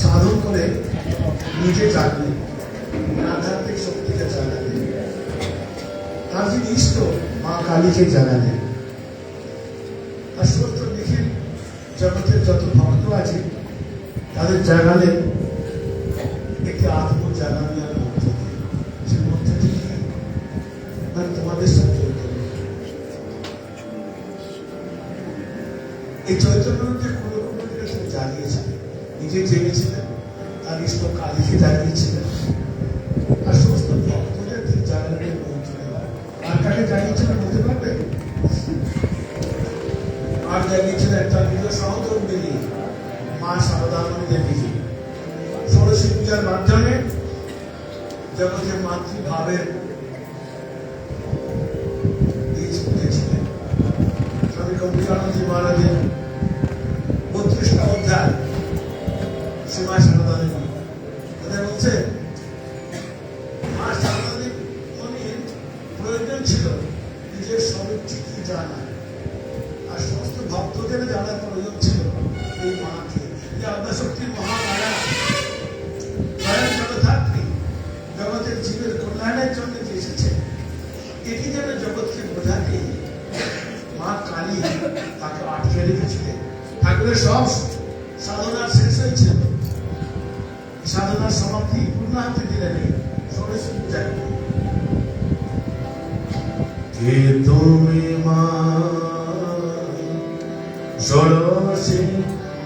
সাধন করে নিজে জানলেন, আধ্যাত্মিক শক্তিকে জানালেন, তার যে ইষ্ট মা কালীকে জানালেন। আর সমস্ত নিখিল জগতের যত ভক্ত আছে তাদের জানালেন একটি আত্ম জানানিয়ার মধ্য দিয়ে, সে মধ্য থেকে মানে তোমাদের সাথে এই চৈতন্যকে কোনো কোনো দিকে তিনি জানিয়েছিলেন, নিজে জেনেছিলেন, তার ইষ্ট কালীকে জানিয়েছিলেন, আর সমস্ত ভক্তদের তিনি জানালেন মন্ত্রে। আর কাকে জানিয়েছিলেন বলতে পারবে? আর জানিয়েছিলেন তার নিজ সহধর্মিণী মা শারদামণি দেবীজি। ষোড়শী পূজার মাধ্যমে জগতের মাতৃভাবের বীজ পুঁতেছিলেন। স্বামী গম্ভীরানন্দজি মহারাজের 32টা অধ্যায় শ্রীমা শারদা দেবী ওদের বলছে মা শারদা দেবীর প্রয়োজন ছিল নিজের স্বরূপটি জানা, আর সমস্ত ভক্তদের জানার প্রয়োজন ছিল এই মাকে, যে আদ্যাশক্তির মহামায়া স্বয়ং জগদ্ধাত্রী, জগতের জীবের কল্যাণের জন্য যে এসেছে, এটি যেন জগৎকে বোঝাতে মা কালী তাকে আটকে রেখেছিলেন। ঠাকুরের সব সাধনা শেষ হয়েছিল, সাধনার সমাপ্তি পূর্ণাহতি দিলেন ষোড়শী পূজায়। কে তুমি মা ষোড়শী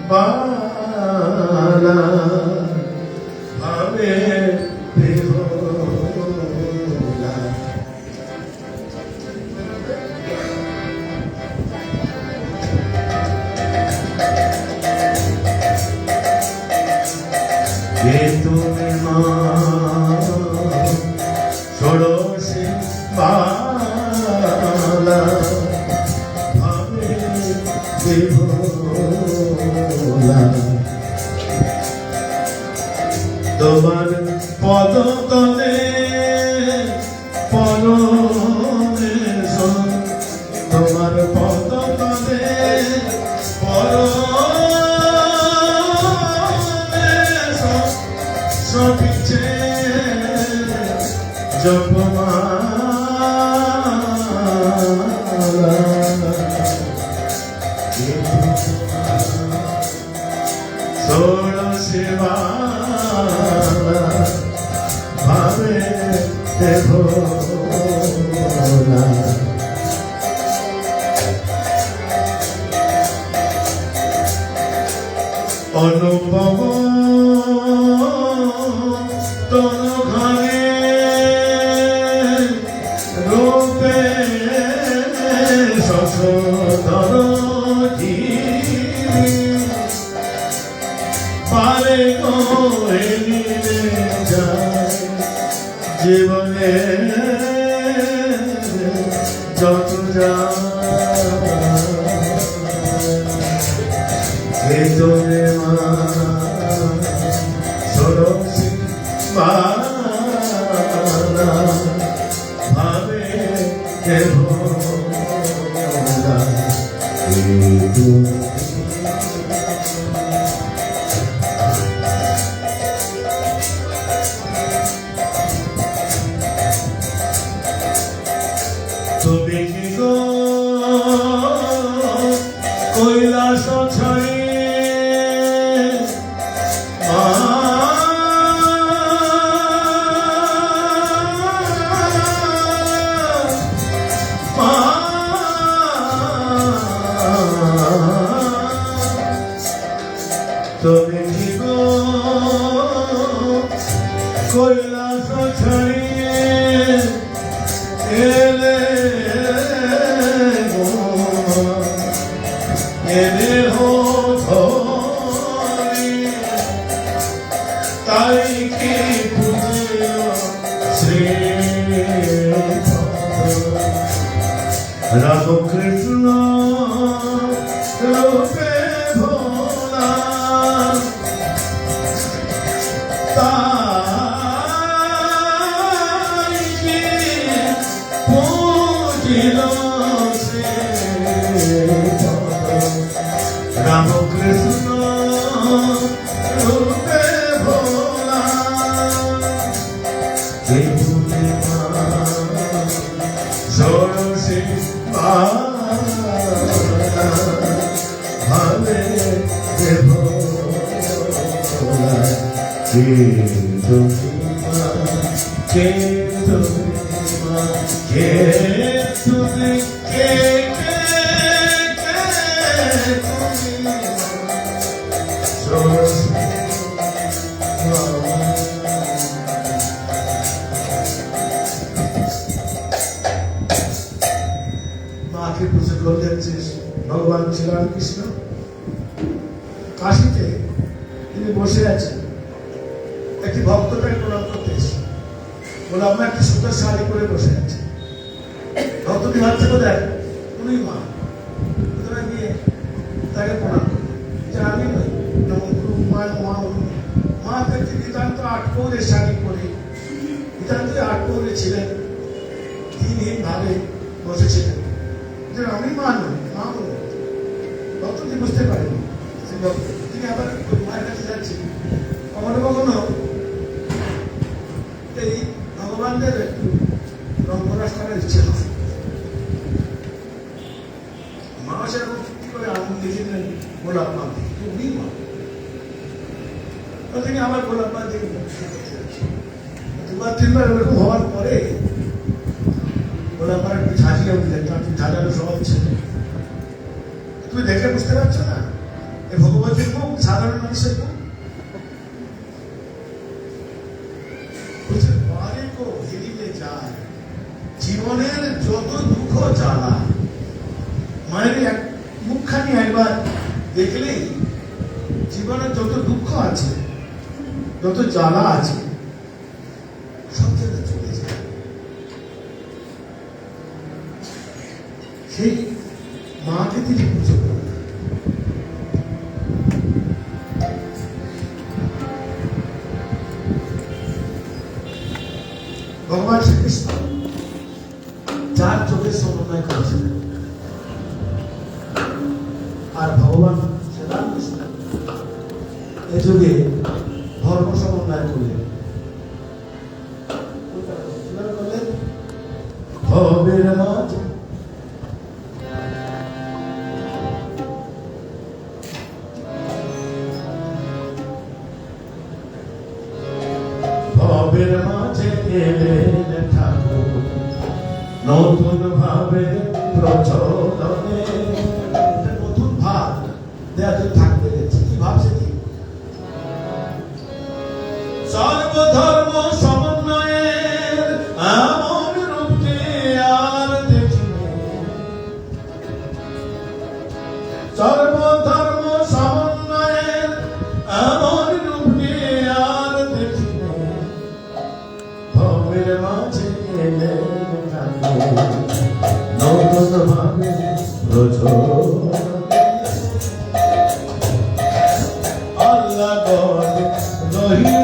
বালা ভাবে বিভোলা, কে তুমি মা ষোড়শী বালা ভাবে বিভোলা, তোমার পদ তলে পরমে তোমার পদ তলে পরমে সবিছে জপমালা, ষোড়শী বালা ভাবে ভোলা, অনুপম তনঘনে রূপে শশধর পারে করে নিলে যায় জীবনে যত যায় মা ষোড়শী বালা ভাবে ভোলা, তুমি কি গো কৈলাস ছাড়ি তুমি কি গো কৈলাস ছাড়িয়ে এলে এলে হো ধরি তাই কি পুজিল শ্রী রামকৃষ্ণ রূপে ভোলা তাই কি পুজিল শ্রী রামকৃষ্ণ রূপে ভোলা ষোড়শী ভাবে দেব কে তুমি কে মাকে পুজো করলেন যে ভগবান শ্রীরামকৃষ্ণ কাশীতে তিনি বসে আছেন, একটি ভক্তকে প্রণাম করতে এসে বলে আমরা একটি সুন্দর শাড়ি পরে বসে আছি। ভক্তটি ভাবছে বোধহয় উনি মা, সুতরাং গিয়ে তাকে প্রণাম করলেন যে আমি নই, মা ব্যক্তি নিতান্ত আটপৌরে শাড়ি পরে নিতান্ত আটপৌরে ছিলেন, দিনহীন ভাবে বসেছিলেন যে আমি মা নই, মা নই। ভক্তটি বুঝতে পারেনি, তিনি আবার মায়ের কাছে যাচ্ছেন। কখনো কখনো এই ভগবানদের একটু রঙ্গরাস করার ইচ্ছে হয়। মা সেরকম চুক্তি করে আনন্দ দিয়েছিলেন গোলাপ মা, উনি মা। তিনি আবার গোলাপ মা দিকে দুবার তিনবার ওরকম হওয়ার পরে গোলাপ মার একটু ঝাঁঝিয়ে উঠলেন, তার ঝাঁঝানো স্বভাব ছিল। তুমি দেখে বুঝতে পারছো না এ ভগবতীর মুখ সাধারণ মানুষের মুখ? জীবনের যত দুঃখ জ্বালা মায়ের এক মুখখানি একবার দেখলেই জীবনের যত দুঃখ আছে, যত জ্বালা আছে সব জায়গা চলে যায়। সেই মাকে তিনি পুজো করেন। ভগবান শ্রীকৃষ্ণ চার চোখের সমন্বয় করেছিলেন, আর ভগবান শ্রীরামকৃষ্ণ এ যুগে ধর্ম সমন্বয় করলেন। ভবের মাঝে ভবের মাঝে এলেন ঠাকুর নতুন ভাবে প্রচলনে। নতুন ভাব দেয়া থাকবে, কি ভাবছে কি সর্বধর্ম সমন্বয়ের এমন রূপে আর দেখিনি। সর্বধর্ম সমন্বয়ের এমন রূপে আর দেখিনি। ভবের মাঝে এলেন নতুন ভাবে প্রচলনে। আল্লাহ গড রহিম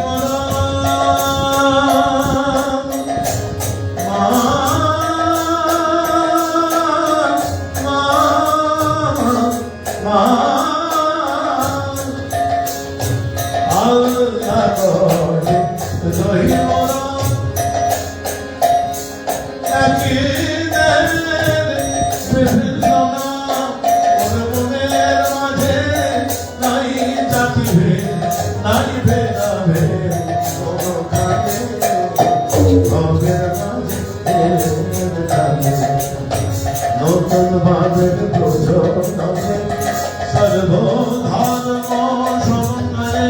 নতুন ভাবের প্রচলনে সর্বধর্ম সমন্বয়ে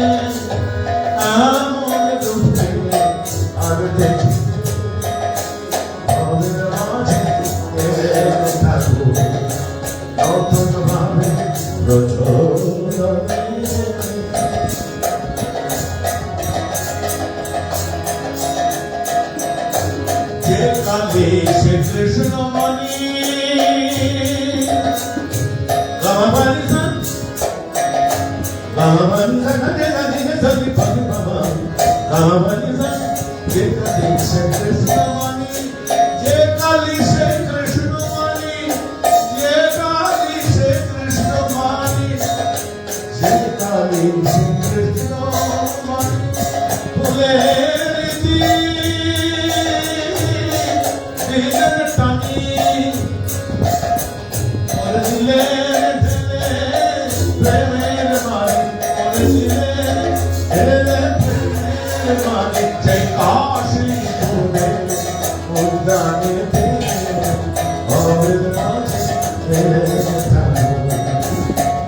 এমন রূপে আর দেখি কালী সে কৃষ্ণমণি রামাবানি সান রামাবানি সান সরি পানি বাবা রামাবানি সান যে কালী সে কৃষ্ণমণি যে কালী সে কৃষ্ণমণি যে কালী সে কৃষ্ণমণি যে কালী সে কৃষ্ণমণি ফুলের দিলের টানি করে দিলে ঢেলে প্রেমের মারি করে দিলে ঢেলে প্রেমের মারি জয় কাশী ধুলে উদ্যানে হবের মাঝে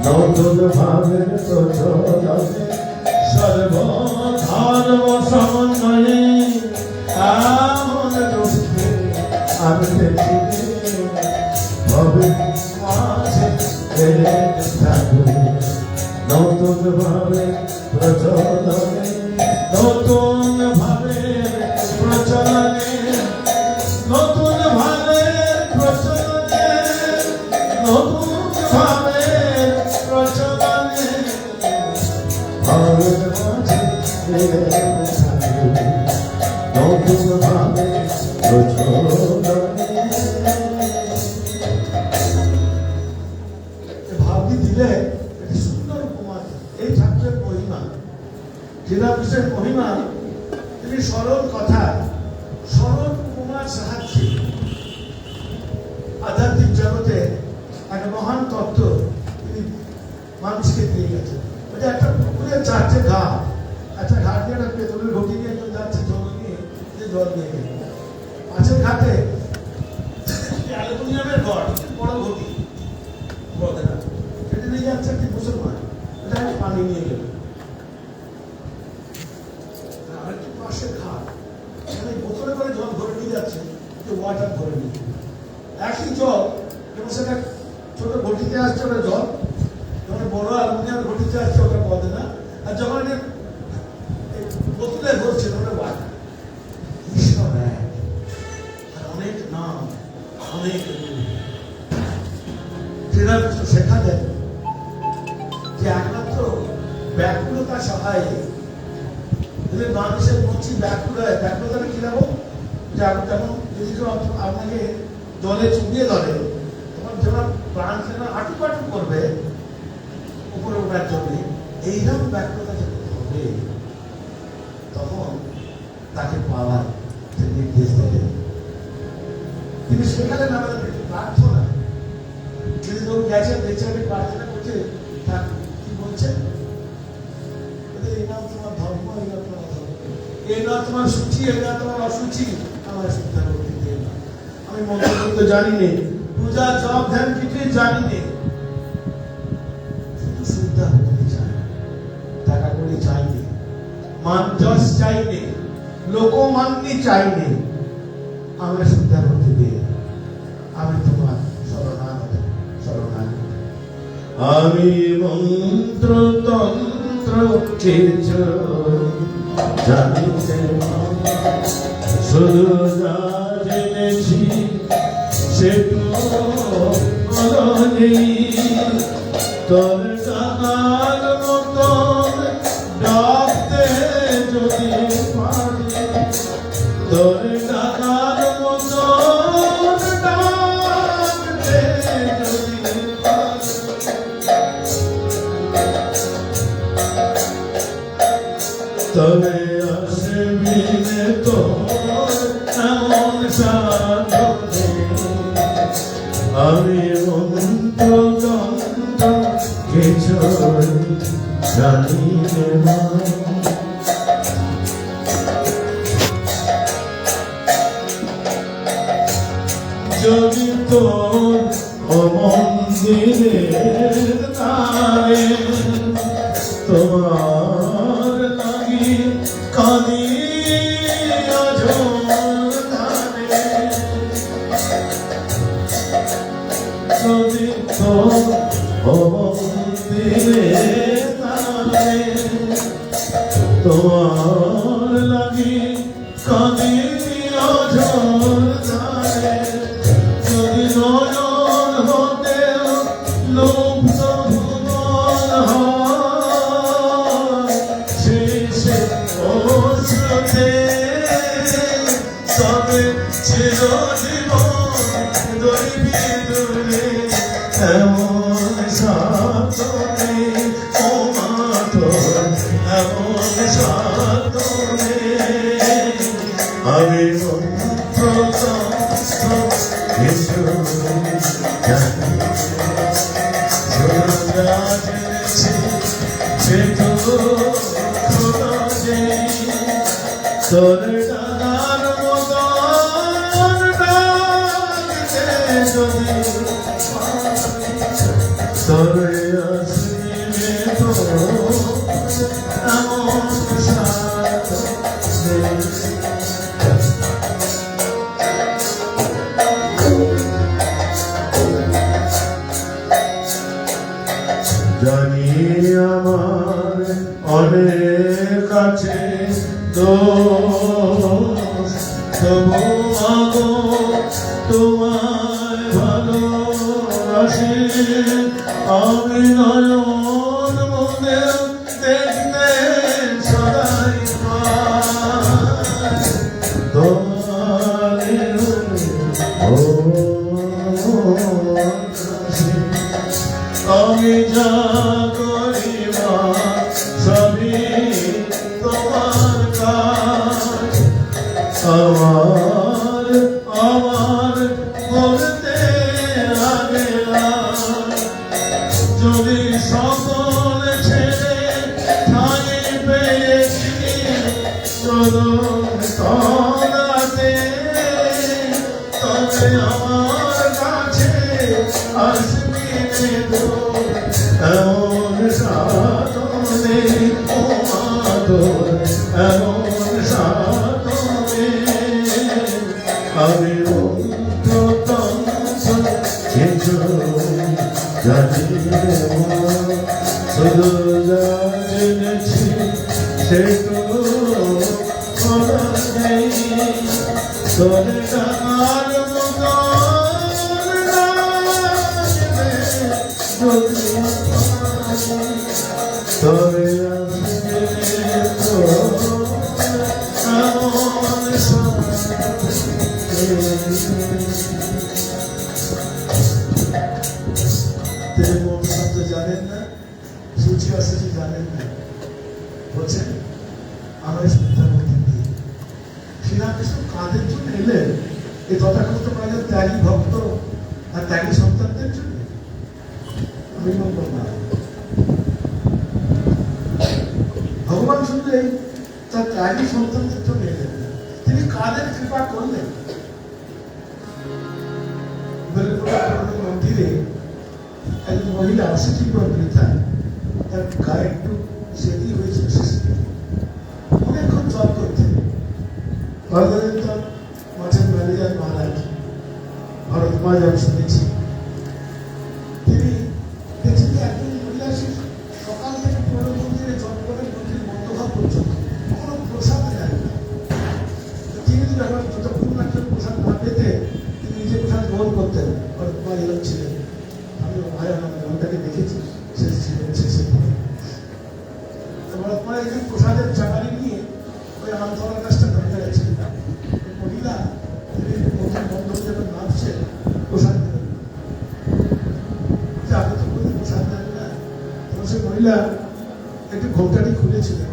নতুন ভাবের প্রচলনে সর্বধর্ম সমন্বয়ে আমন দোষে আমি দেখি ভবে মাঝে নতুন ভাবে প্রচলনে নতুন ভাবে প্রচলনে নতুন ভাবে প্রচলনে নতুন ভাবে প্রচলনে ভাবের মাঝে নতুন ভাবে প্রচলনে ভাবটি দিলে একটি সুন্দর উপমা। এই ঠাকুরের মহিমা, শ্রীরামকৃষ্ণের মহিমা, তিনি সরল কথা সরল উপমার সাহায্যে আধ্যাত্মিক জগতে একটা মহান তত্ত্ব তিনি মানুষকে দিয়ে গেছেন। ওই যে একটা পুকুরের চারটে ঘাট, একটা ঘাট দিয়ে একটা পেতলের ঘটি নিয়ে একজন যাচ্ছে জল নিয়ে, যে জল নিয়ে গেল পাশের ঘাটে অ্যালুমিনিয়ামের ঘট, বড় ঘটি বলে না, সেটা নিয়ে যাচ্ছে একটি মুসলমান, এটা একটু পানি নিয়ে গেল। আরেকটি পাশে ঘাট, এখানে বোতলে করে জল ভরে নিয়ে যাচ্ছে, যে ওয়াটার ভরে নিয়ে একই জল, এবং সেটা ছোট ঘটিতে আসছে ওটা জল, যখন বড় অ্যালুমিনিয়াম ঘটিতে আসছে ওটা বলে না, আর যখন বোতলে ভরছে ওটা ওয়াটার। ঈশ্বর এক, আর অনেক নাম, অনেক শ্রীরামকৃষ্ণ শেখা দেন যে একমাত্র ব্যাকুলতা সহায়, যদি মানুষের মধ্যে ব্যাকুলতাটা কি দেবো, যে যেমন যদি কেউ আপনাকে জলে চুবিয়ে ধরে, তখন যখন প্রাণ সেনা আটু পাটু করবে উপরে ওঠার জন্য, এইরকম ব্যাকুলতা যখন হবে তখন তাকে পাওয়ার নির্দেশ দেবেন। তিনি সেখানে আমাদের প্রার্থনা, যদি ধরুন গেছেন দেখছে আমি প্রার্থনা করছে, কি বলছেন, এই নাম তোমার ধর্ম, এই নাম তোমার ধর্ম, এই নাম তোমার সূচি, এই নাম তোমার অসুচি, আমার শুদ্ধা করতে দিয়ে না। আমি মন্ত্র করতে জানি নে, পূজা জপ ধ্যান কিছুই জানি নে, শুধু শুদ্ধা হতে চাই, টাকা করে চাইনি, মান যশ চাইনি, লোকমান্যি চাইনি, আমরা শুদ্ধা করতে দিয়ে, আমি তোমার শরণাগত শরণাগত। আমি মন্ত্র তন্ত্র কিছু জানিতে শুধু যা জেনেছি সেটুকু নেই, তোর জানার মতন ডাকতে যদি পারি, তোর জানার মতন ডাকতে যদি পারি, তবে আসবি নে তোর এমন সাধনে, আমি মন্ত্র তন্ত্র কিছু জানি না। যদি তোর মন্দিরের তারে তোমার লাগি কাঁদি ধারে, যদি তোর মন্দিরের তারে তোমার লাগি কাঁদি জীবন দৈবী দূরে এমন সাধনে ও মাতর এমন সাধনে আমি মন্ত্রতন্ত্র কিছু জানি সোজা জেনেছি সে তো খোঁজে তোর ডানার মতন ডাকতে যদি তোর আসিবে তো এমন সাধনে জানি আমার অনেক আছে দোষ তবু আগো তোমায় ভালোবাসি আমি নয়ন মনে দেখতে সদাই পাই তোমার আমি যা করিবা সবই তোমার কাজ আমার বলতে লাগলা যদি সকল ছেড়ে ঠাই পেয়েছি চরণ তলাতে তবে আমার কাছে আসবি তো এমন সাধনে ও মাধব এমন সাধনে আমি মন্ত্রতন্ত্র কিছু জানি শুধু যা জেনেছি সেটুকু খোলা নেই তোর ডানার তবে তিনি কোন শব্দ জানেন না, সূচি অসুচি জানেন না, বলছেন আমার বিদ্যাপতি দিয়ে শ্রীরামকৃষ্ণ কাঁধের জন্য এলেন এই তথাকথিত কাজের ত্যাগী ভক্ত আর ত্যাগী সন্তানদের জন্য। আমি বলবো না, ভগবান শুনলেন তার ত্যাগী সন্তানদের জন্য এলেন, তিনি কাদের কৃপা করলেন। মন্দিরে একজন মহিলা অসুচিত বৃদ্ধা, তার গায়ে একটু সেটি হয়েছে, অনেকক্ষণ জল করতে ভগবান তার মাঠের ম্যানেজার মহারাজ ভরত মহারাজ আমি শুনেছি, তিনি দেখছেন যে একজন মহিলা সকাল থেকে পুরো মন্দিরে জল করে মন্দির বন্ধভাব পর্যন্ত কোনো প্রসাদ নেয় না। তিনি যদি এখন যতক্ষণ একজন প্রসাদ না পেতে তিনি নিজে প্রসাদ গ্রহণ করতেন। ভরত মহারাজ ছিলেন, আমি ওটাকে দেখেছি, শেষ ছিলেন শেষে ভরত মহারাজ একদিন প্রসাদের চাকারি নিয়ে ওই আমতলার কাজটা দাঁড়িয়ে গেছেন। মহিলা তিনি মন্দির বন্ধ যখন নামছেন প্রসাদ দেবেন, আমি তো কোনো প্রসাদ দেন না। তখন সে মহিলা একটু ঘোমটাটি খুলেছিলেন,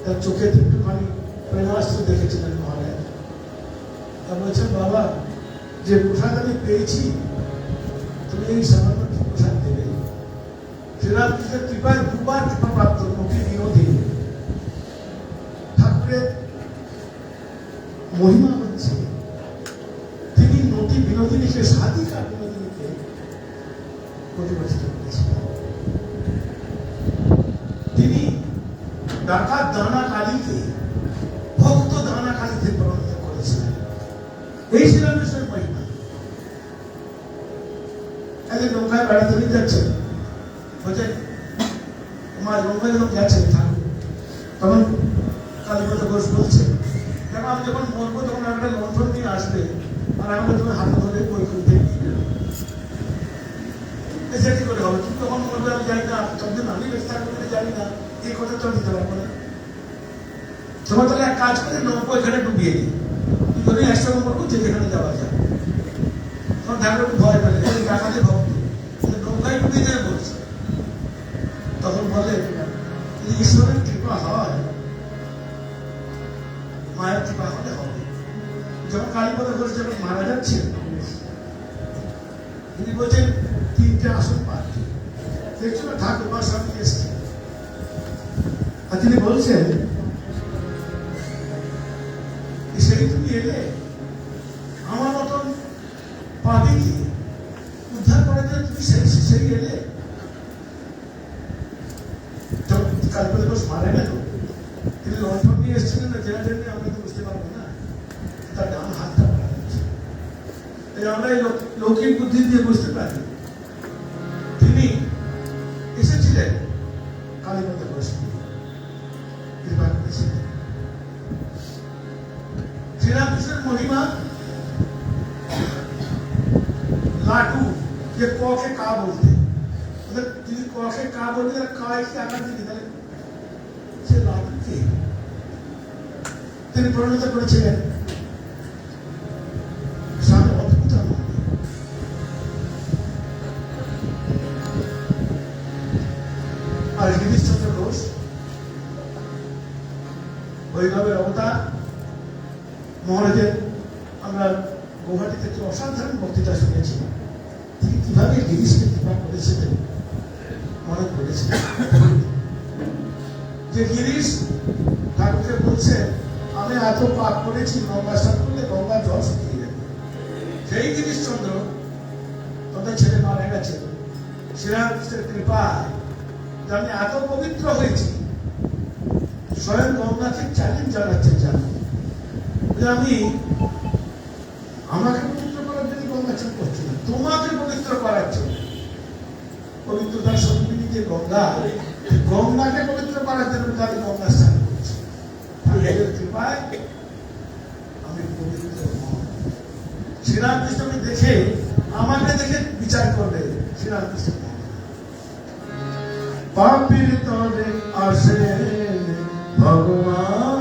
তার চোখে একটুখানি প্রেমাস্ত্র দেখেছিলেন মহারাজ। তা বলছেন, বাবা যে প্রসাদ আমি পেয়েছি তুমি এই সামান্য প্রসাদ দেবে। শ্রীরামকৃষ্ণের কৃপায় দুবার কৃপা প্রাপ্ত নটি বিনোদী। ঠাকুরের মহিমা হচ্ছে তিনি নটি বিনোদিনীকে সাধিকা বিনোদিনীকে প্রতিবাচিত করেছিলেন। তিনি ডাকাত দানা কালীকে ভক্ত দানা কালীতে পরিণত করেছিলেন। এই শ্রীরামকৃষ্ণের মহিমা। একদিন নৌকায় বেড়াতে নিয়ে যাচ্ছেন, বলছে আমার নৌকায় যখন যাচ্ছেন ঠাকুর, তখন কালীপদ ঘোষ বলছে, কেন আমি যখন মরবো তখন একটা লণ্ঠন নিয়ে আসবে আর আমাকে তুমি হাতে ধরে বই করতে এসে কি করে হবে? তুমি তখন মরবে আমি জানি না, তখন আমি বেস্তার করতে জানি না, এই কথা তো দিতে পারবো না। তোমার তাহলে এক কাজ করে নৌকো এখানে ডুবিয়ে দিই, দুজনে একসঙ্গে মরবো, যে যেখানে যাওয়া যায়। তিনি বলছেন 3টে আসন পাচ্ছি, দেখছো না ঠাকুরমার সামনে এসছে, আর তিনি বলছেন সেই তুমি এলে আমার মতন পাপিকে উদ্ধার করে দিলে, তুমি সেই এলে। যখন কালীপদ ঘোষ মারা গেল, তিনি লণ্ঠন নিয়ে এসেছিলেন না, যেটা জন্য আমরা তো বুঝতে পারবো না, তার ডান হাতটা মারা গেছে। আমরা এই লৌকিক বুদ্ধি দিয়ে বুঝতে পারি তিনি এসেছিলেন কালীপদ ঘোষ কৃপা করেছিলেন। শ্রীরামকৃষ্ণের মহিমা লাটু যে ক কে কা বলতে, তিনি ক কে কা বলতে কায় কি আকার দিয়ে দিলেন, সে লাটুকে তিনি পরিণত করেছিলেন স্বামী অদ্ভুত আনন্দে। আর গিরিশচন্দ্র ঘোষ বৈষ্ণবের অবতার মহারাজের, আমরা গৌহাটিতে একটি অসাধারণ বক্তৃতা শুনেছি, তিনি কিভাবে গিরিশকে কৃপা করেছিলেন মনে করেছিলেন। যে গিরিশ ঠাকুরকে বলছে আমি এত পাপ করেছি, গঙ্গা স্নান করলে গঙ্গা জল শুকিয়ে যাবে। সেই গিরিশচন্দ্র তাদের ছেলে মারা গেছে, শ্রীরামকৃষ্ণের কৃপায় আমি এত পবিত্র হয়েছি, স্বয়ং গঙ্গাকে চ্যালেঞ্জ জানাচ্ছে, জানো আমি আমাকে পবিত্র করার জন্য গঙ্গা চান করছি না, তোমাকে পবিত্র করার জন্য। পবিত্রতার সঙ্গিনী যে গঙ্গা, গঙ্গাকে পবিত্র করার জন্য আমি গঙ্গা স্নান করছি। কৃপায় আমি পবিত্র। শ্রীরামকৃষ্ণকে দেখে, আমাকে দেখে বিচার করবে শ্রীরামকৃষ্ণ। পাপির তরে আসে ভগবান,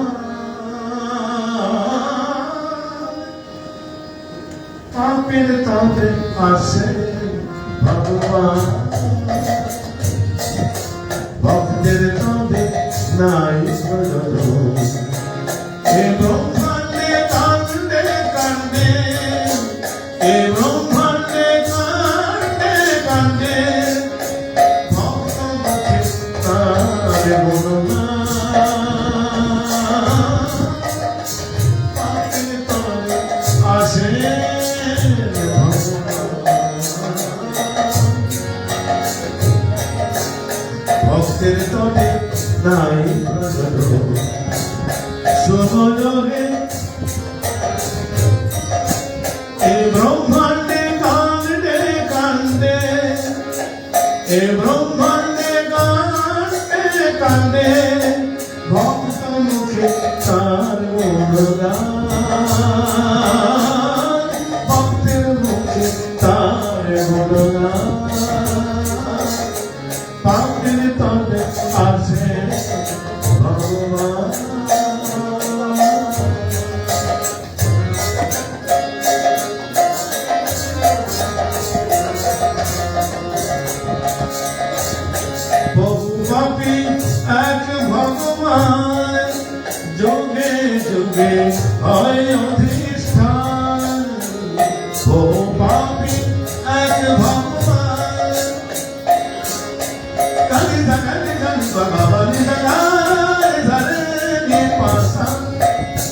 পাপির তরে আসে ভগবান, ভক্তের তবে নাই প্রয়োজন। এ ব্রহ্মাণ্ডে কান্দে কান্দে, এ ব্রহ্মাণ্ডে কান্দে কান্দে, ভক্ত মুখে তার গুণগান। পাপির তরে আসে ভক্তের তরে নাই প্রয়োজন। শোনো রে এ ব্রহ্মাণ্ডে কান্দে কান্দে, এ ব্রহ্মাণ্ডে কান্দে কান্দে, ভক্ত মুখে তার গুণগান, ভক্তের মুখে তার গুণগান। পাপির তরে আসে ভগবান। বহু পাপী এক ভগবান, যুগে যুগে হয় অধিষ্ঠান। বহু পাপী এক ভগবান, কালি কালি কালি বাবা ধরে পাশা।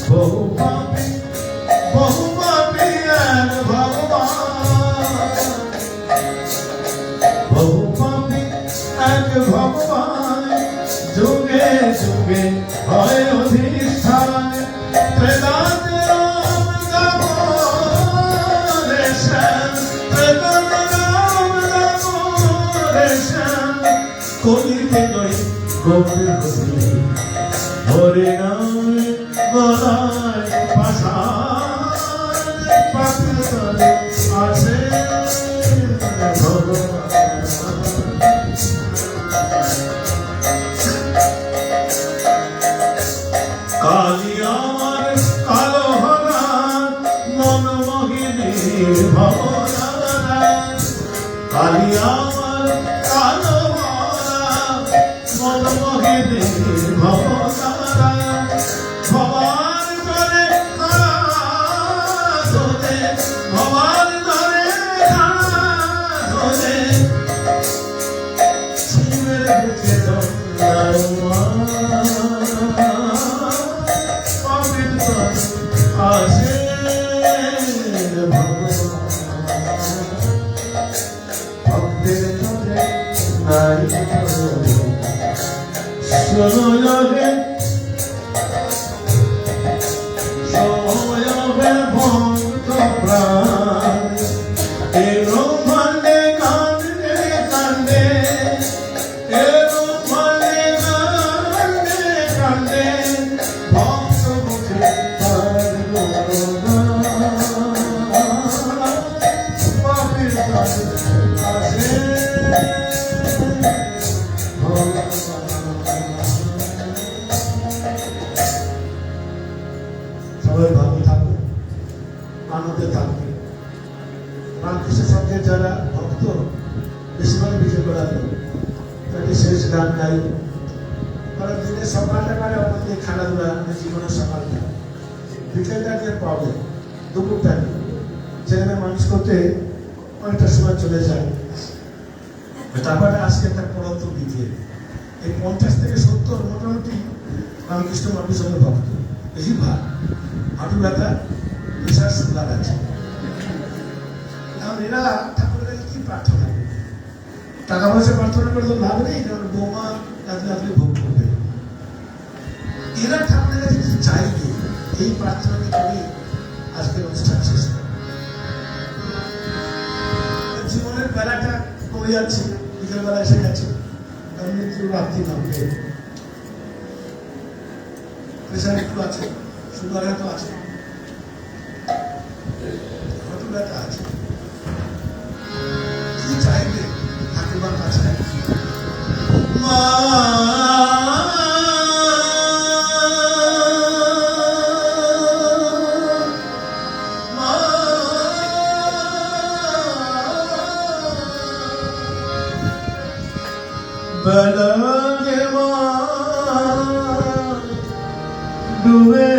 বহু পাপী এক ভগবান, বহু পাপী এক ভগবান, যুগে যুগে হয় অধিষ্ঠান। ত্রেতাতে রাম নাম রে শ্যাম, ত্রেতাতে রাম নাম রে শ্যাম, কলিতে নই গৌর হরি, হরে নাম গলায় পাশান। পাপির তরে আসে ভগবান। কালী আমার কালো হরা, মন মোহিনী ভবনারা। কালী আমার কালো হরা, মন মোহিনী ভবনারা। ভবার ধরে ধরে, ভবার ধরে জনজগে সময়বে ভক্ত প্রাণ এলো মানে কান্দে কান্দে এলো মানে কান্দে কান্দে ভক্ত মুখে তার গণনা পাপের কাছে আসে সবাই ভালো থাকুন, আনন্দে থাকুন। রামকৃষ্ণ সঙ্গে যারা ভক্ত বেশিরভাগ বিজয় করালো তাকে শেষ গান গাই। কারণ দিনের সকালটা কারে আমাদের খেলাধুলা জীবনের সকালটা, বিকেলটা নিয়ে পাবে, দুপুরটা নিয়ে ছেলে মানুষ করতে অনেকটা সময় চলে যায়। তারপরে আজকে তার পরন্ত বিকেল এই 50 থেকে 70 মোটামুটি রামকৃষ্ণ মানুষের ভক্ত, বেশিরভাগ হাঁটু ব্যথা প্রেশার সুগার আছে। কারণ এরা ঠাকুরের কাছে কি প্রার্থনা করবে? টাকা পয়সা প্রার্থনা করে তো লাভ নেই, কারণ বৌমা রাত্রে রাত্রে ভোগ করবে। এরা ঠাকুরের কাছে কি চাইবে এই প্রার্থনাকে করে আজকের অনুষ্ঠান শেষ করে। জীবনের বেলাটা করে যাচ্ছে, বিকেলবেলা এসে গেছে, রাত্রি নামবে, প্রেশার একটু আছে, সুগার তো আছে, হটুলাটা আছে। কি চাইবে ঠাকুরবার কাছে? মা বেলাগে মা ডুবে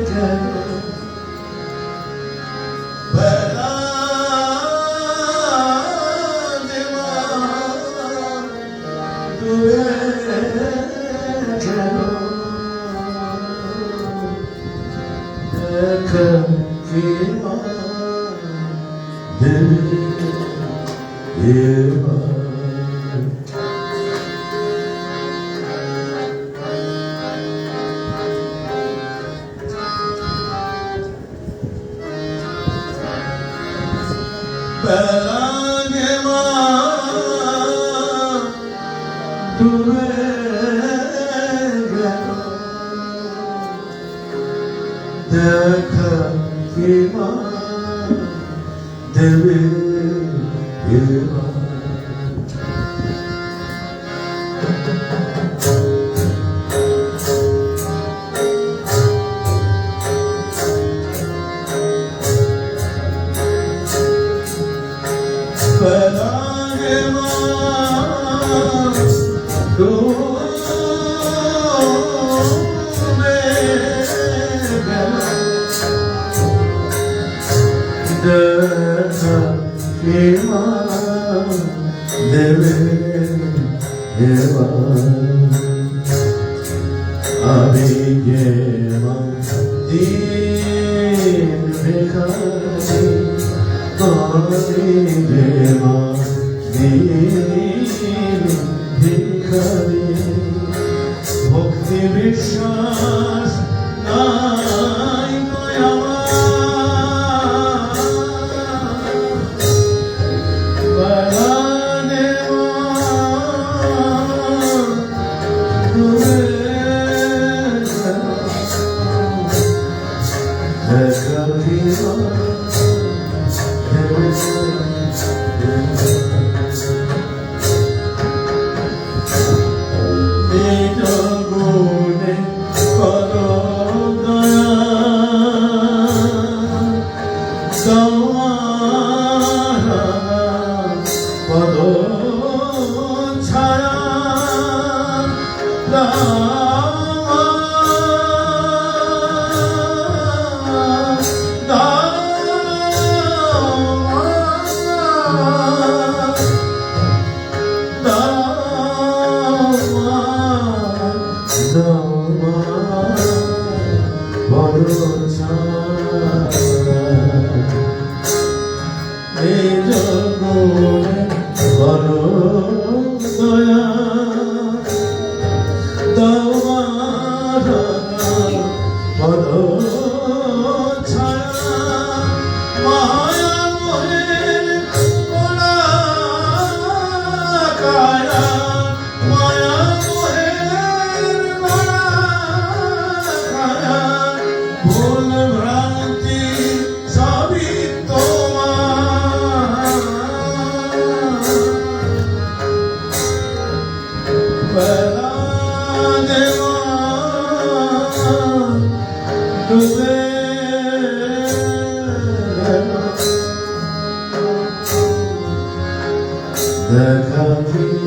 গেল, বেলাগে মা ডুবে গেল, দেখ কি মা দেবে এবার। বেলাগে মা ডুবে গেল, দেখা কি মা দেবে এবার। বেলাগে মা ডুবে গেল, দেখা কি মা দেবে এবার। আমি গেলাম দিন ভিখারি, আমি গেলাম দিন ভিখারি, ভক্তি বিশ্বাস নাই আমার। বেলাগে মা ডুবে গেল, দেখা কি মা গুণে কর দয়া, তোমার পদ ছায়া দেখা দিল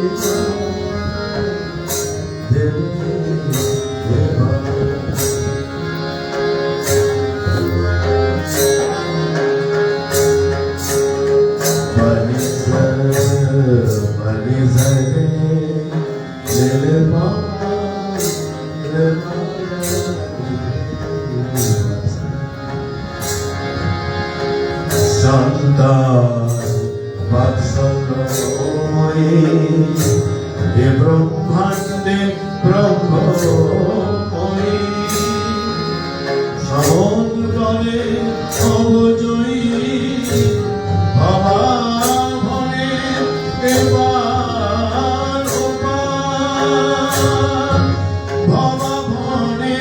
ব্রহ্মাণ্ডে ব্রহ্মময়ী সমন্তলে অবজয়ী ভবাভনে এবার ভবাভনে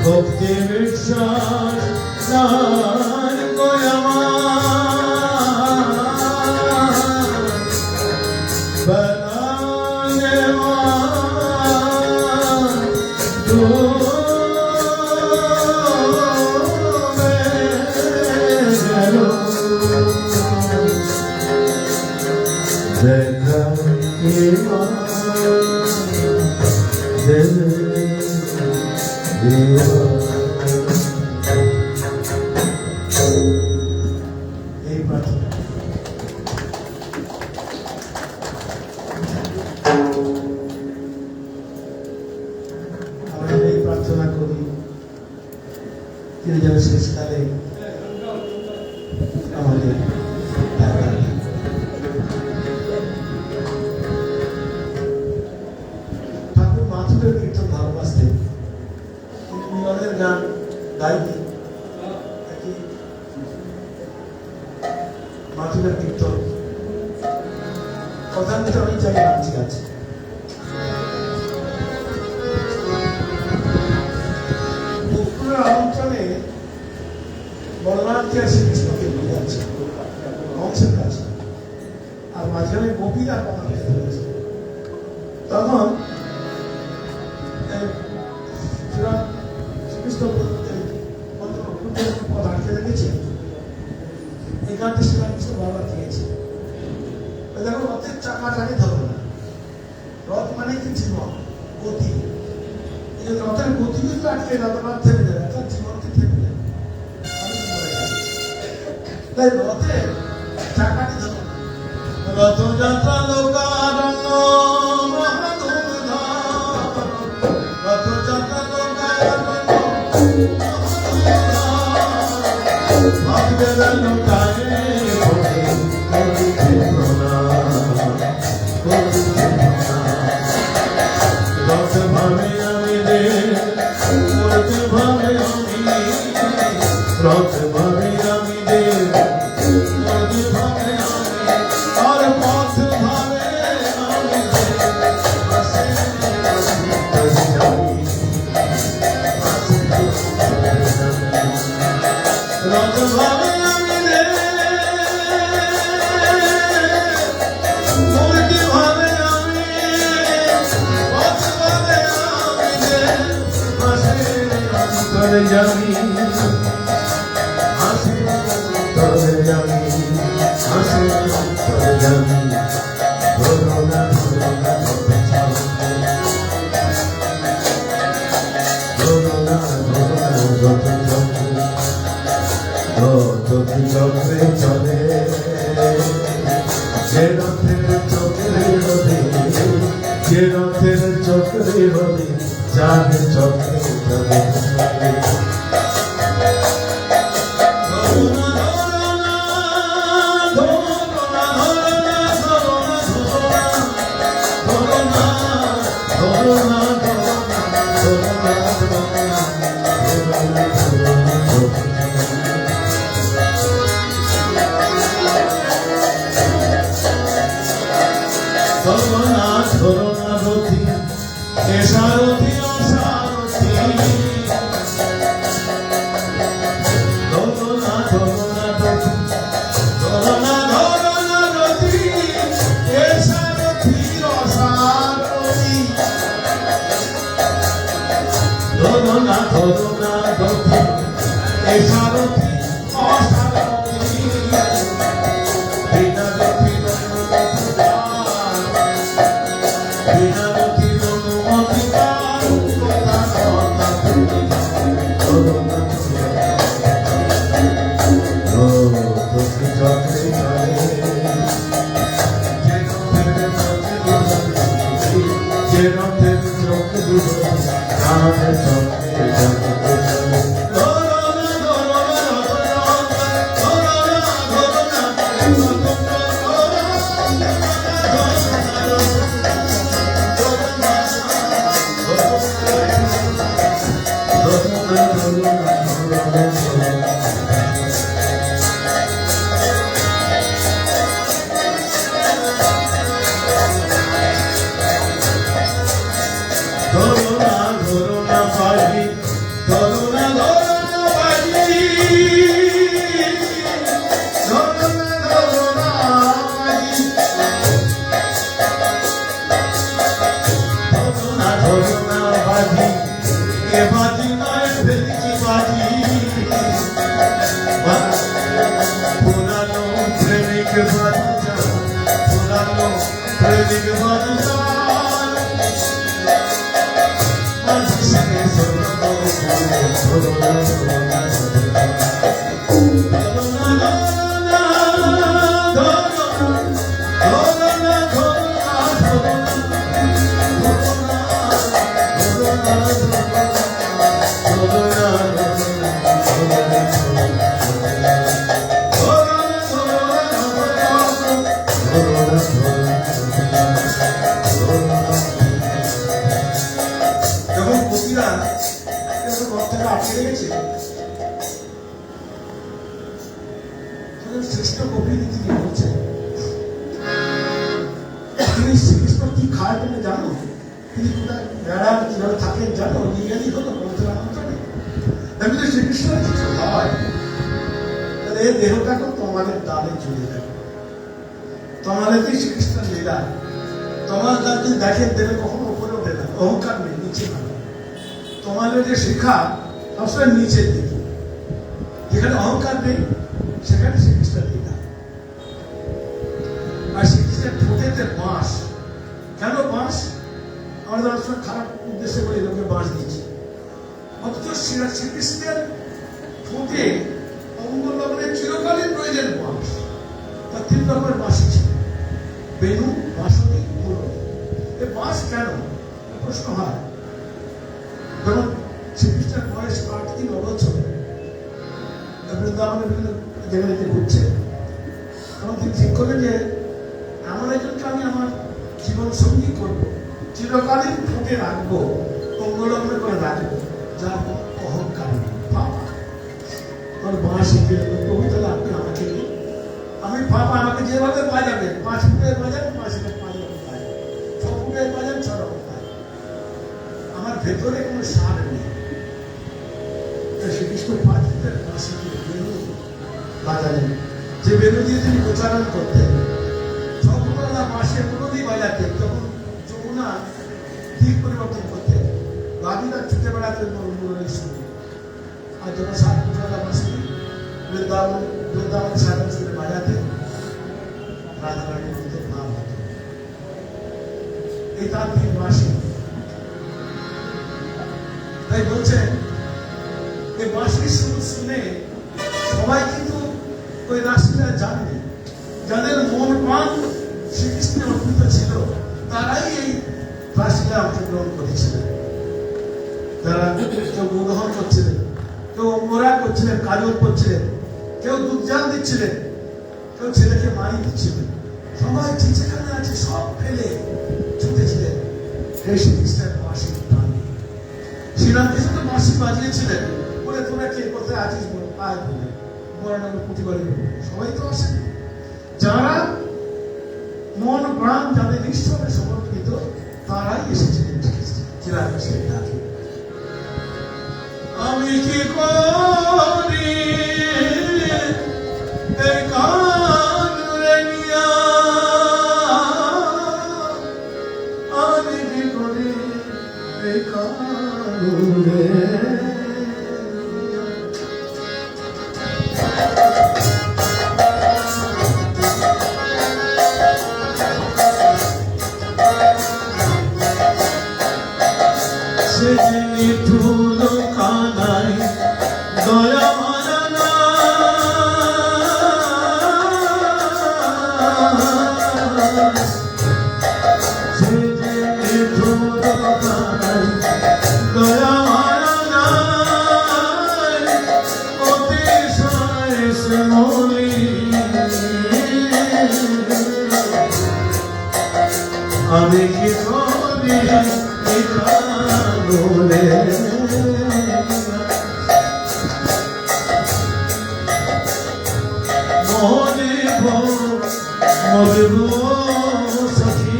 ভক্তি বিশ্বাস নার এই প্রার্থনা আমরা এই প্রার্থনা করি তিনি যেন শেষকালে আমাদের ঠাকুর মাথুরের কীর্তন ভালোবাসতেন তিনি মিলনের গান গাইতেন মাথুরের কীর্তন কথার মধ্যে অনেক জায়গায় নাচি আছে গোকুলের আমন্ত্রণে বলরামকে আর শ্রীকৃষ্ণকে নিয়ে যাচ্ছে কংসের কাছে আর মাঝখানে গোপীরা কথা বলতে রয়েছে তখন শ্রীকৃষ্ণ পথ আটকে রেখেছে এই গানটি শ্রীরামকৃষ্ণ বারবার দিয়েছে দেখো রথের চাকাটাকে ধরো না রথ মানে কি জীবন গতি এই রথের গতি যদি আটকে রথ থেমে যাবে তার জীবনকে থেমে যাবে তাই রথের চাকাটি ধরো রথযাত্রা লোকারণ্য রথযাত্রা লোকারণ্য ভক্তের লোকারে রথ ভাবে আমি রে রথ ভাবে আমি রথ ভাবে আমি রে রথ ভাবে আমি আর পথ ভাবে আমি রথ ভাবে আমি রে মূর্তি ভাবে আমি পথ ভাবে আমি রে হাসি অন্তরে যাবি হাসি অন্তরে যাবি হাসি অন্তরে যাবি ধরো না চক্রে চলে যে রথের চক্রে রথে যে রথের চক্রে রথে চাঁদ চক্রে চলে ধরনা ধরনা রথি এ সারথি অসারথি ধরনা ধরনা রথি ধরনা ধরনা রথি এ সারথি অসারথি ধরনা ধরনা রথি এ সারথি অসারথি বিনা রথি শ্রেষ্ঠ কবি তিনি বলছেন তিনি শ্রীকৃষ্ণ কি খায় তুমি জানো, তিনি কোথায় বেড়ান কিভাবে থাকেন জানো, নিজ্ঞানী হলো বলতে আমন্ত্রণে আমি তো শ্রীকৃষ্ণের কিছু হয় তাহলে এই দেহটাকে তোমাদের ডালে চলে যাবে, তোমাদেরকেই শ্রীকৃষ্ণের লীলা, তোমার তার যদি দেখেন দেবে কখনো উপরে ওঠে না, অহংকার নেই, নিচে না, তোমাদের যে শিখা সবসময় নিচের দিকে, যেখানে অহংকার নেই সেখানে শ্রীকৃষ্ণের লীলা। আর শ্রীকৃষ্ণের ঠোঁটেতে বাঁশ, কেন বাঁশ? আমরা অনেক সময় খারাপ উদ্দেশ্যে বলি লোকে বাঁশ দিচ্ছে, অথচ শ্রীকৃষ্ণের ঠোঁটে অঙ্গলগ্নের চিরকালীন প্রয়োজন বাঁশ। তার 3 রকমের বাঁশি ছিল, বেনু, বাঁশনি, মুরলী। এই বাঁশ কেন প্রশ্ন হয়, যেমন শ্রীকৃষ্ণের বয়স 8 কি 9 বছর, বৃন্দাবনের বিভিন্ন জায়গাতে ঘুরছে, তখন তিনি ঠিক করলেন যে এমন একজনকে আমি আমার জীবন সঙ্গী করবো, চিরকালীন ঠোঁটে রাখবো, অঙ্গলগ্ন করে রাখবো, যার অহংকার পাপা। আমার বাঁশি প্রভু তাহলে আপনি আমাকে নিয়ে, আমি পাপা, আমাকে যেভাবে বাজাবেন, 5 ফুটের বাজান 5 ফুটের 5 রকম বাজান, 6 ফুটের বাজান 6 রকম বাজান, আমার ভেতরে কোনো সার নেই। শ্রীকৃষ্ণ 5 ফুটের বাঁশি দিয়ে বেনু বাজালেন, যে বেনু দিয়ে তিনি প্রচারণ করতেন। 6 ফুটওয়ালা বাঁশে মুরলী বাজাতেন, তখন যমুনা দিক পরিবর্তন করতেন, বাদীরা ছুটে বেড়াতেন মুরলীর সঙ্গে। আর যখন 7 ফুটওয়ালা বাঁশি বৃন্দাবন সাধন করে বাজাতেন, রাধারানীর মধ্যে ভাব হতো। এই তার 3 বাঁশি। তাই বলছেন এই বাঁশির সুর শুনে সবাই কিন্তু ওই রাশিটা জানবে, যাদের মন প্রাণ শ্রীকৃষ্ণের অর্পিত ছিল তারাই এই রাশিটা অংশগ্রহণ করেছিলেন। যারা কেউ গ্রহণ করছিলেন, কেউ অঙ্গরা করছিলেন, কাজল করছিলেন, কেউ দুধজাল দিচ্ছিলেন, কেউ ছেলেকে মারি দিচ্ছিলেন, সবাই ঠিক যেখানে আছে সব ফেলে ছুটেছিলেন সেই শ্রীকৃষ্ণের বাঁশির টানে। সেই শ্রীরামকৃষ্ণ তো বাঁশি বাজিয়েছিলেন, বলে তোরা কে কোথায় আছিস বল, আয় বলে বড় নামে প্রতিবারই সবাই তো আসে। যারা মন প্রাণ যাদের ঈশ্বরে সমর্পিত তারাই এসেছিলেন শ্রীরামকৃষ্ণের ডাকে। আমি কি করি এই কানুরে নিয়া, আমি কি করি এই কানুরে সে যে নিঠুর কানাই দয়া মায়া না, সে যে নিঠুর কানাই দয়া মায়া নাই, অতিশয় সে মলি আমি কি করি এই কানুরে মরিব সখী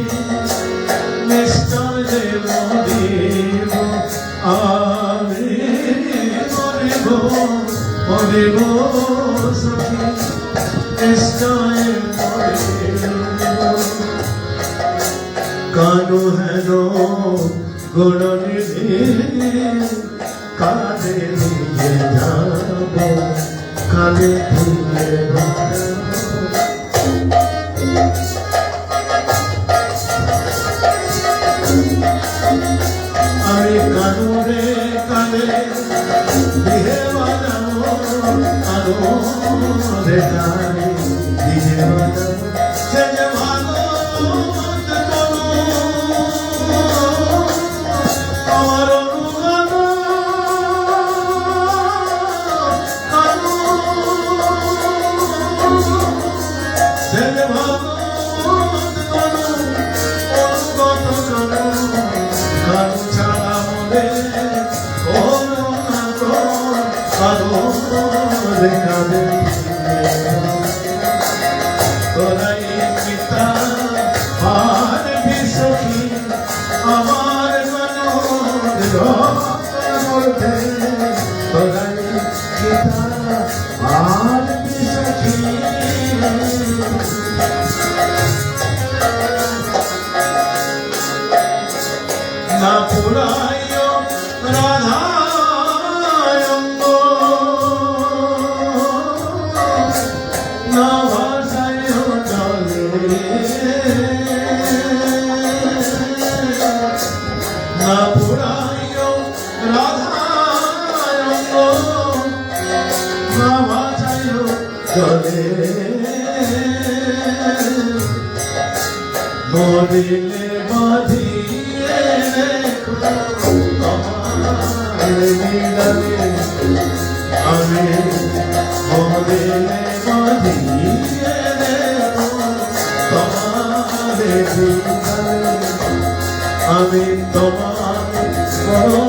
নিশ্চয় যে মরিব, আমি মরিব সখী নিশ্চয় মরিব। কানু হেন গুণনিধি কাঁধে নিয়ে যাব, কাঁধে তুলে আমি কানুরে কানে বিহে বাজাবো, কানুরে কানে বিহে বাজাবো, সে যে ভালো আমার অনুগান কানু, সে যে ভালো কানু ছাড়া মনে করুণা কানু দেখাবে তোরাই পিতা আর বিশ্বী আমার মধ্যে, তোরাই পিতা আর বিশ্বী না পুরায় রাধায়ঙ্গ, না ভাষায় জলে, না পুরায় রাধায়ঙ্গ, না ভাষায় জলে, মরিলে বাঁধিয়ে আমি মরিলে বাঁধিয়ে তোমারে আমি তোমারে করো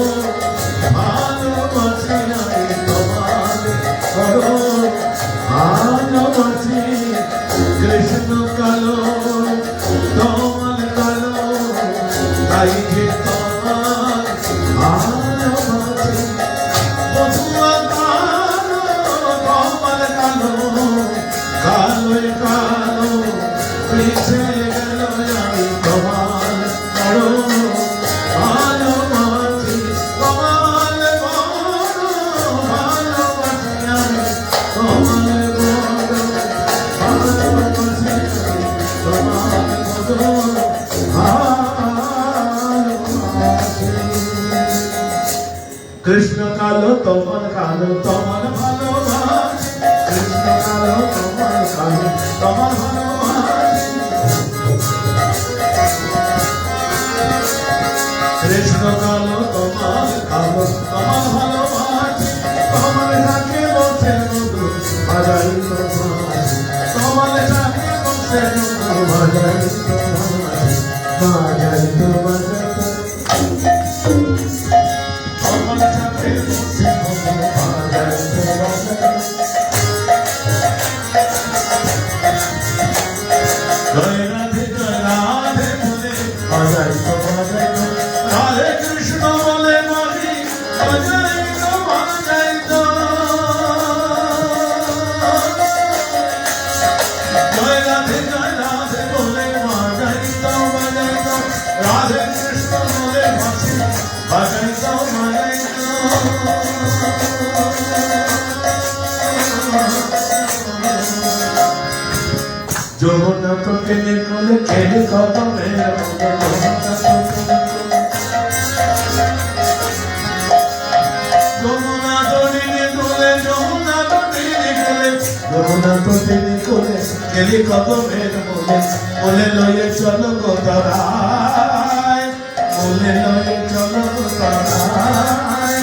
ভালোবাসি, আমি তোমারে করো ভালোবাসি। কৃষ্ণ কালো তোমার কালো তাই যে তোমার ভালোবাসি, বধুয়া কালো তোমার কালো কালোয় কালো পিছে গেল, আমি তোমার কালো ভালোবাসি, তোমার বড় ভালোবাসি, আমি তোমার বড় ভালোবাসি, তোমার বড় ভালোবাসি। কৃষ্ণ কালো তোমার কালো তোমার ভালোবাসি, কৃষ্ণ কালো তোমার কালো তোমার ভালোবাসি, কৃষ্ণ কালো তোমার কালো তোমার ভালোবাসি, তোমার ডাকে বসে মধু বাজাই তোমার, তোমার ডাকে বসে মধু বাজাই তোমার, বাজাই তোমার চাপে বসে বলো বাজাই তো বাজাই জয় রাধে বলে বাজাই তো বাজাই রাধে কৃষ্ণ বলে বলি বাজাই তো বাজাই তো জয় রাধে বলে বাজাই তো বাজাই তো রাধে কৃষ্ণ বলে বাঁশি বাজাই তো বাজাই তো যমুনা তো কেনে কোলে কেনে কদমে যমুনা তো টেনে কোলে যমুনা তো টেনে কোলে যমুনা তো টেনে কোলে কেনে কদমের মোলে মোলে লয়ে চলো গো তারায় মোলে লয়ে চলো গো তারায়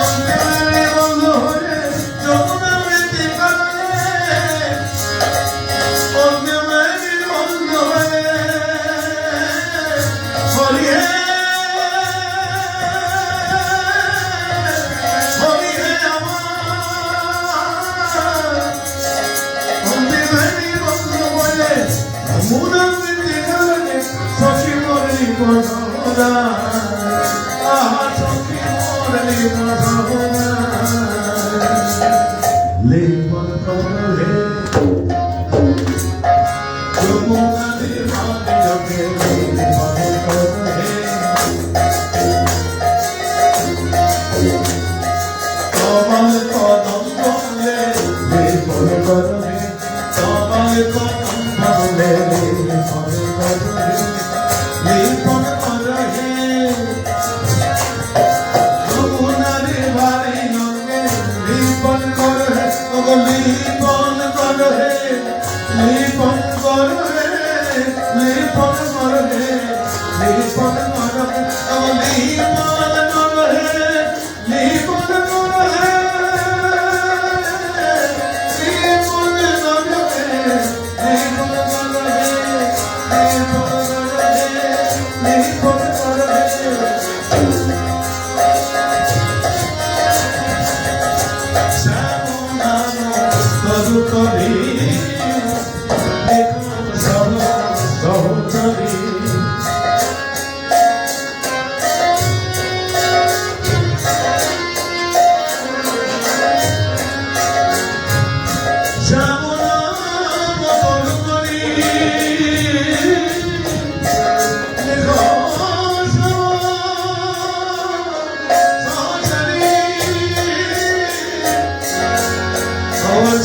অন্তরে বন্ধু হয়ে যমুনা মেতে কালে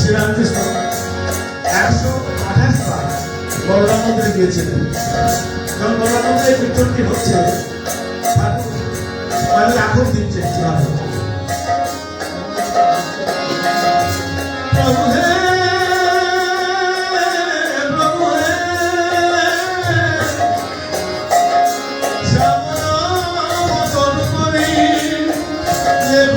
শ্রীরামকৃষ্ণ 128 বার বলরাম মন্দিরে গিয়েছিলেন। যখন বলরাম মন্দিরে কীর্তনটি হচ্ছে ঠাকুর আগুন দিচ্ছে প্রভু হে প্রভু হে শ্যামরাম তরুণী দেব